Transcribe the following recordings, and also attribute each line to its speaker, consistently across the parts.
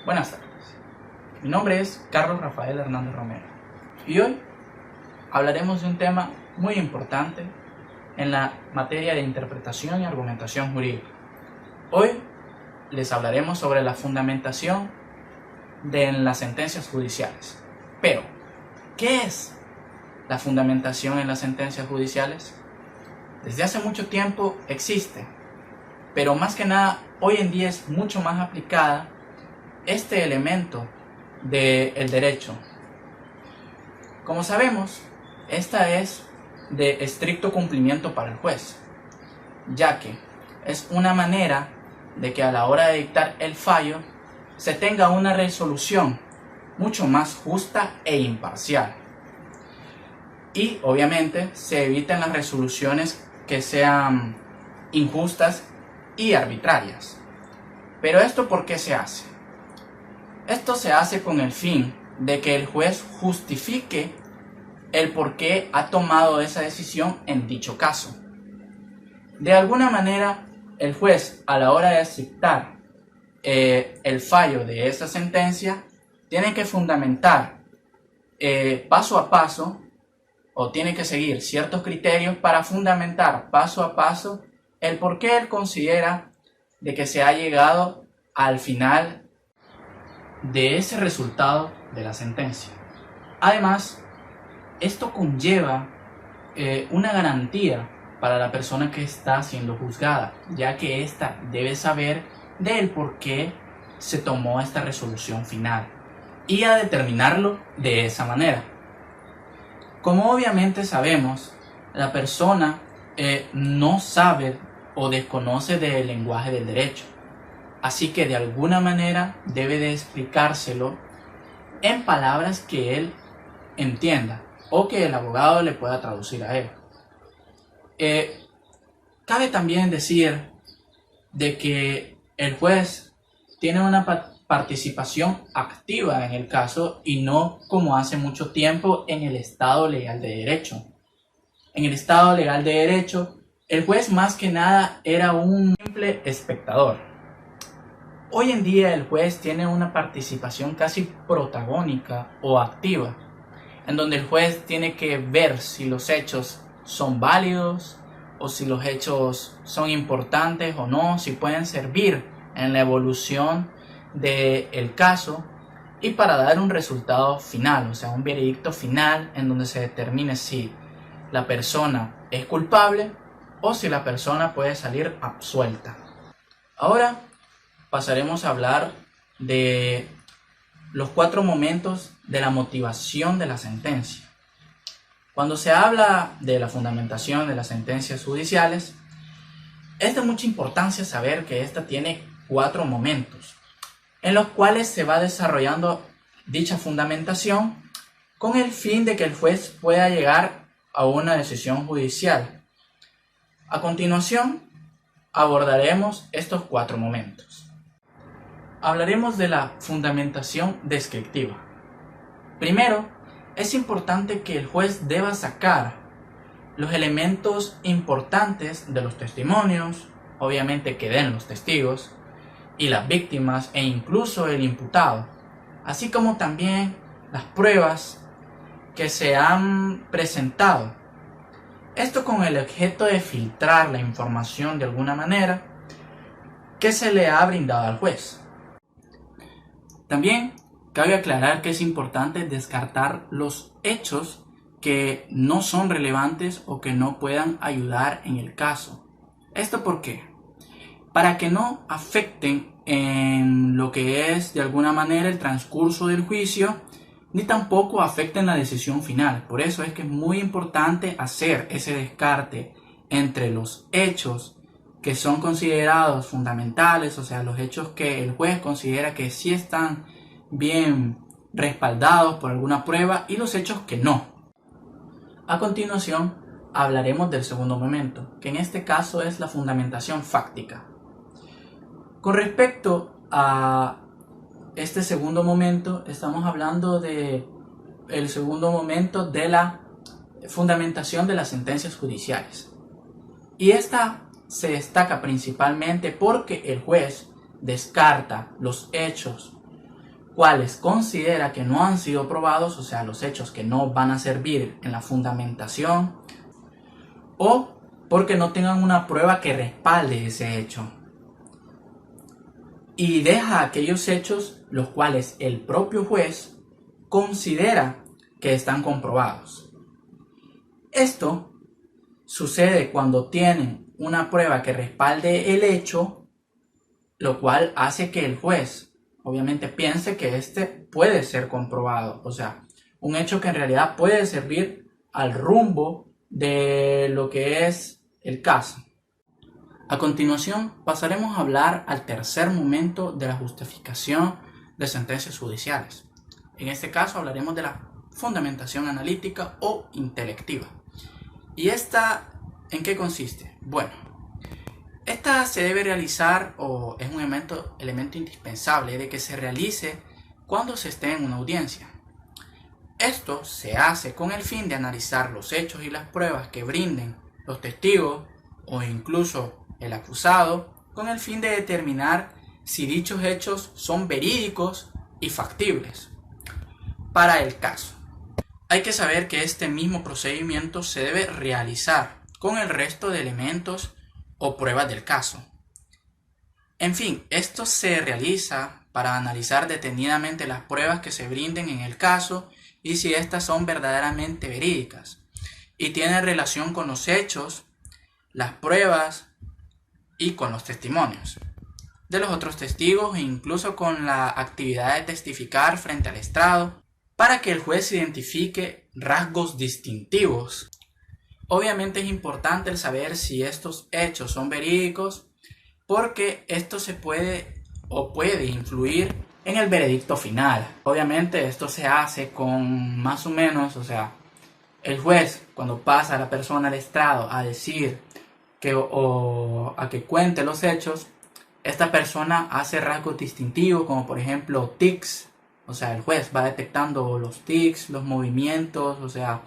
Speaker 1: Buenas tardes, mi nombre es Carlos Rafael Hernández Romero y hoy hablaremos de un tema muy importante en la materia de interpretación y argumentación jurídica. Hoy les hablaremos sobre la fundamentación de las sentencias judiciales. Pero, ¿qué es la fundamentación en las sentencias judiciales? Desde hace mucho tiempo existe, pero más que nada hoy en día es mucho más aplicada este elemento del derecho. Como sabemos, esta es de estricto cumplimiento para el juez, ya que es una manera de que a la hora de dictar el fallo se tenga una resolución mucho más justa e imparcial. Y obviamente se eviten las resoluciones que sean injustas y arbitrarias. Pero ¿esto por qué se hace? Esto se hace con el fin de que el juez justifique el por qué ha tomado esa decisión en dicho caso. De alguna manera, el juez a la hora de aceptar el fallo de esa sentencia tiene que fundamentar paso a paso, o tiene que seguir ciertos criterios para fundamentar paso a paso el por qué él considera de que se ha llegado al final de ese resultado de la sentencia. Además, esto conlleva una garantía para la persona que está siendo juzgada, ya que ésta debe saber del por qué se tomó esta resolución final y a determinarlo de esa manera. Como obviamente sabemos, la persona no sabe o desconoce del lenguaje del derecho. Así que de alguna manera debe de explicárselo en palabras que él entienda o que el abogado le pueda traducir a él. Cabe también decir de que el juez tiene una participación activa en el caso y no como hace mucho tiempo en el Estado legal de derecho. En el Estado legal de derecho, el juez más que nada era un simple espectador. Hoy en día el juez tiene una participación casi protagónica o activa, en donde el juez tiene que ver si los hechos son válidos o si los hechos son importantes o no, si pueden servir en la evolución del caso y para dar un resultado final, o sea, un veredicto final en donde se determine si la persona es culpable o si la persona puede salir absuelta. Ahora pasaremos a hablar de los 4 momentos de la motivación de la sentencia. Cuando se habla de la fundamentación de las sentencias judiciales, es de mucha importancia saber que esta tiene 4 momentos, en los cuales se va desarrollando dicha fundamentación con el fin de que el juez pueda llegar a una decisión judicial. A continuación, abordaremos estos 4 momentos. Hablaremos de la fundamentación descriptiva. Primero, es importante que el juez deba sacar los elementos importantes de los testimonios, obviamente que den los testigos, y las víctimas e incluso el imputado, así como también las pruebas que se han presentado. Esto con el objeto de filtrar la información de alguna manera que se le ha brindado al juez. También cabe aclarar que es importante descartar los hechos que no son relevantes o que no puedan ayudar en el caso. ¿Esto por qué? Para que no afecten en lo que es de alguna manera el transcurso del juicio, ni tampoco afecten la decisión final. Por eso es que es muy importante hacer ese descarte entre los hechos que son considerados fundamentales, o sea, los hechos que el juez considera que sí están bien respaldados por alguna prueba, y los hechos que no. A continuación, hablaremos del segundo momento, que en este caso es la fundamentación fáctica. Con respecto a este segundo momento, estamos hablando de el segundo momento de la fundamentación de las sentencias judiciales. Y esta se destaca principalmente porque el juez descarta los hechos cuales considera que no han sido probados, o sea, los hechos que no van a servir en la fundamentación, o porque no tengan una prueba que respalde ese hecho. Y deja aquellos hechos los cuales el propio juez considera que están comprobados. Esto sucede cuando tienen una prueba que respalde el hecho, lo cual hace que el juez obviamente piense que este puede ser comprobado. O sea, un hecho que en realidad puede servir al rumbo de lo que es el caso. A continuación pasaremos a hablar al tercer momento de la justificación de sentencias judiciales. En este caso hablaremos de la fundamentación analítica o intelectiva. ¿Y esta en qué consiste? Bueno, esta se debe realizar o es un elemento indispensable de que se realice cuando se esté en una audiencia. Esto se hace con el fin de analizar los hechos y las pruebas que brinden los testigos o incluso el acusado, con el fin de determinar si dichos hechos son verídicos y factibles para el caso. Hay que saber que este mismo procedimiento se debe realizar con el resto de elementos o pruebas del caso. En fin, esto se realiza para analizar detenidamente las pruebas que se brinden en el caso y si éstas son verdaderamente verídicas y tienen relación con los hechos, las pruebas y con los testimonios de los otros testigos e incluso con la actividad de testificar frente al estrado para que el juez identifique rasgos distintivos. Obviamente es importante el saber si estos hechos son verídicos porque esto se puede influir en el veredicto final. Obviamente esto se hace con más o menos, o sea, el juez cuando pasa a la persona al estrado a decir a que cuente los hechos, esta persona hace rasgos distintivos como por ejemplo tics, o sea, el juez va detectando los tics, los movimientos, o sea,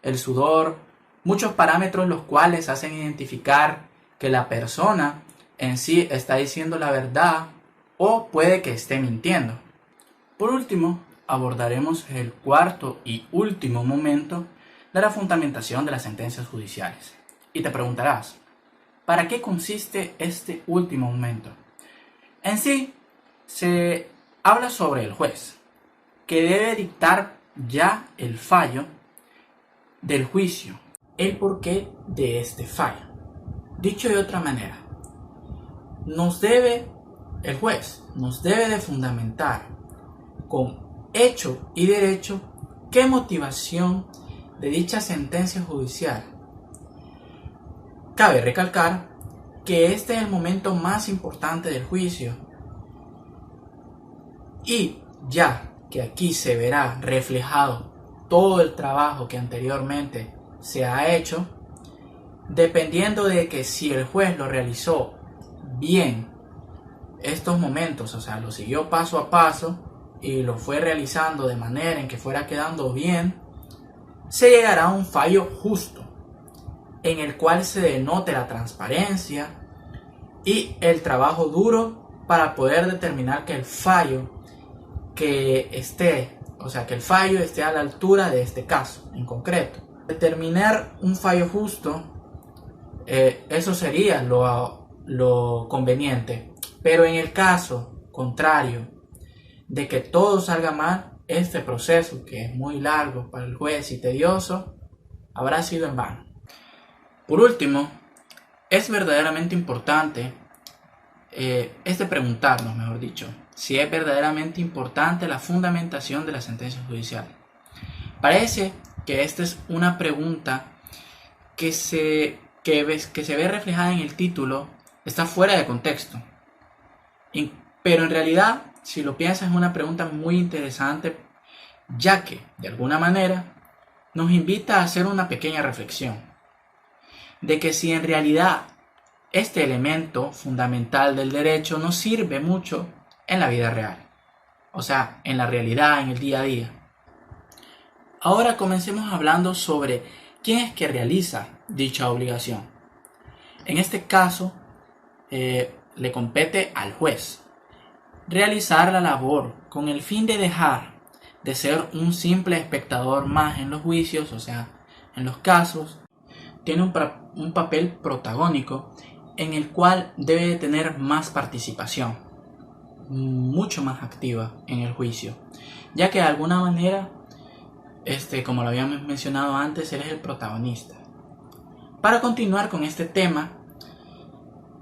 Speaker 1: el sudor, muchos parámetros los cuales hacen identificar que la persona en sí está diciendo la verdad o puede que esté mintiendo. Por último, abordaremos el cuarto y último momento de la fundamentación de las sentencias judiciales. Y te preguntarás, ¿para qué consiste este último momento? En sí, se habla sobre el juez, que debe dictar ya el fallo del juicio, el porqué de este fallo. Dicho de otra manera, el juez nos debe de fundamentar con hecho y derecho qué motivación de dicha sentencia judicial. Cabe recalcar que este es el momento más importante del juicio y ya que aquí se verá reflejado todo el trabajo que anteriormente se ha hecho, dependiendo de que si el juez lo realizó bien estos momentos, o sea, lo siguió paso a paso y lo fue realizando de manera en que fuera quedando bien, se llegará a un fallo justo en el cual se denote la transparencia y el trabajo duro para poder determinar que el fallo esté a la altura de este caso en concreto. Determinar un fallo justo, eso sería lo conveniente, pero en el caso contrario de que todo salga mal, este proceso, que es muy largo para el juez y tedioso, habrá sido en vano. Por último, es verdaderamente importante preguntarnos, mejor dicho, si es verdaderamente importante la fundamentación de la sentencia judicial. Parece que esta es una pregunta que se ve reflejada en el título, está fuera de contexto. Pero en realidad, si lo piensas, es una pregunta muy interesante, ya que, de alguna manera, nos invita a hacer una pequeña reflexión de que si en realidad este elemento fundamental del derecho nos sirve mucho en la vida real, o sea, en la realidad, en el día a día. Ahora comencemos hablando sobre quién es que realiza dicha obligación. En este caso, le compete al juez realizar la labor con el fin de dejar de ser un simple espectador más en los juicios, o sea, en los casos, tiene un papel protagónico en el cual debe tener más participación, mucho más activa en el juicio, ya que de alguna manera, como lo habíamos mencionado antes, eres el protagonista. Para continuar con este tema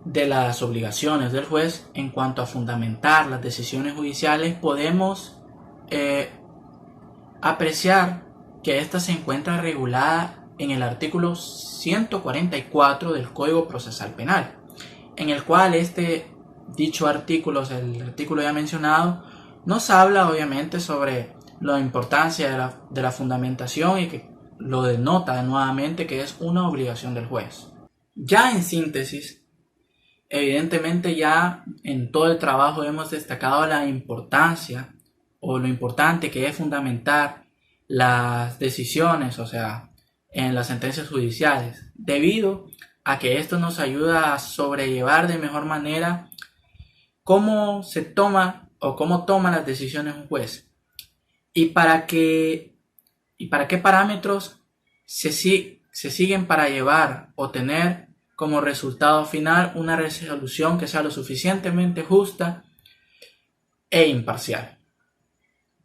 Speaker 1: de las obligaciones del juez en cuanto a fundamentar las decisiones judiciales, podemos apreciar que esta se encuentra regulada en el artículo 144 del Código Procesal Penal, en el cual dicho artículo, el artículo ya mencionado, nos habla obviamente sobre la importancia de la fundamentación y que lo denota nuevamente que es una obligación del juez. Ya en síntesis, evidentemente ya en todo el trabajo hemos destacado la importancia o lo importante que es fundamentar las decisiones, o sea, en las sentencias judiciales, debido a que esto nos ayuda a sobrellevar de mejor manera cómo se toma o cómo toma las decisiones un juez y para qué parámetros se siguen para llevar o tener como resultado final una resolución que sea lo suficientemente justa e imparcial.